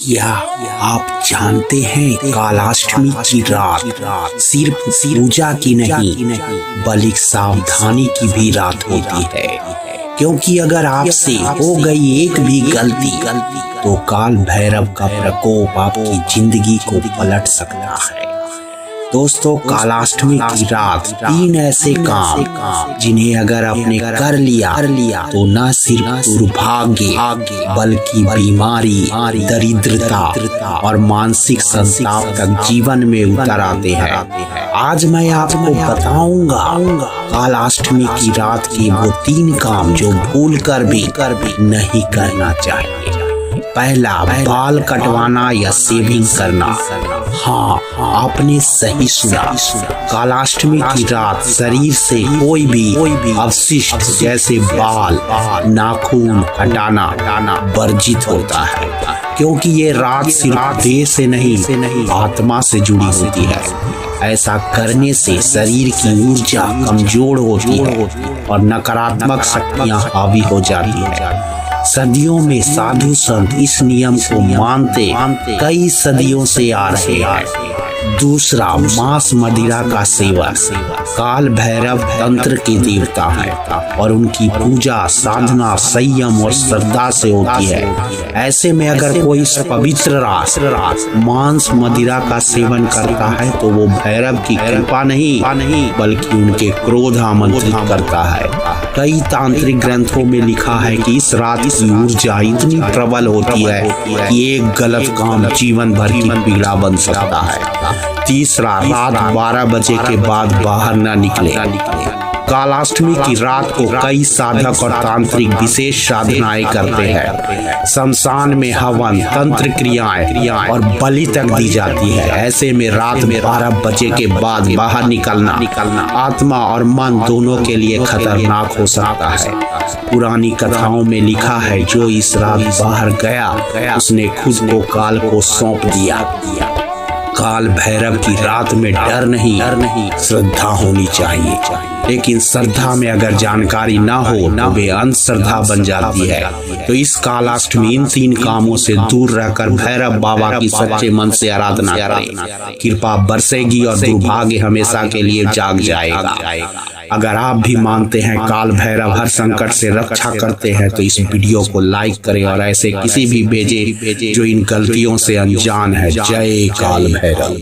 क्या आप जानते हैं कालाष्टमी की रात सिर्फ पूजा की नहीं बल्कि सावधानी की भी रात होती है, क्योंकि अगर आपसे हो गई एक भी गलती तो काल भैरव का प्रकोप आपकी जिंदगी को पलट सकता है। दोस्तों, कालाष्टमी की रात 3 ऐसे काम जिन्हें अगर आपने कर लिया तो न सिर्फ दुर्भाग्य बल्कि बीमारी, दरिद्रता और मानसिक संताप तक जीवन में उतर आते हैं। आज मैं आपको बताऊंगा कालाष्टमी की रात के वो 3 काम जो भूल कर भी नहीं करना चाहिए। पहला, बाल कटवाना या शेविंग करना। हाँ, आपने सही सुना। कालाष्टमी की रात शरीर से कोई भी अवशिष्ट जैसे बाल, नाखून हटाना वर्जित होता है, क्योंकि ये रात सिर्फ देह से नहीं आत्मा से जुड़ी होती है। ऐसा करने से शरीर की ऊर्जा कमजोर होती है और नकारात्मक शक्तियां हावी हो जाती है। सदियों में साधु संत इस नियम को मानते कई सदियों से आ रहे हैं। दूसरा, मांस मदिरा का सेवन। काल भैरव तंत्र के देवता है और उनकी पूजा साधना संयम और श्रद्धा से होती है। ऐसे में अगर कोई पवित्र रात मांस मदिरा का सेवन करता है तो वो भैरव की कृपा नहीं बल्कि उनके क्रोध आमंत्रित करता है। कई तांत्रिक ग्रंथों में लिखा है कि इस रात की ऊर्जा इतनी प्रबल होती है कि एक गलत काम जीवन भर की पीड़ा बन सकता है। तीसरा, रात 12 बजे के बाद बाहर न निकले। कालाष्टमी की रात को कई साधक और तांत्रिक विशेष साधनाएं करते हैं। शमशान में हवन, तंत्र क्रियाएं और बलि तक दी जाती है। ऐसे में रात में 12 बजे के बाद बाहर निकलना आत्मा और मन दोनों के लिए खतरनाक हो सकता है। पुरानी कथाओं में लिखा है, जो इस रात बाहर गया उसने खुद को काल को सौंप दिया। काल भैरव की रात में डर नहीं श्रद्धा होनी चाहिए, लेकिन श्रद्धा में अगर जानकारी ना हो तो वे अंधश्रद्धा बन जाती है। तो इस कालाष्टमी इन 3 कामों से दूर रहकर भैरव बाबा की सच्चे मन से आराधना करें। कृपा बरसेगी और दुर्भाग्य हमेशा के लिए जाग जाएगा। अगर आप भी मानते हैं काल भैरव हर संकट से रक्षा करते हैं तो इस वीडियो को लाइक करें और ऐसे किसी भी भेजे जो इन गलतियों से अनजान है। जय काल भैरव।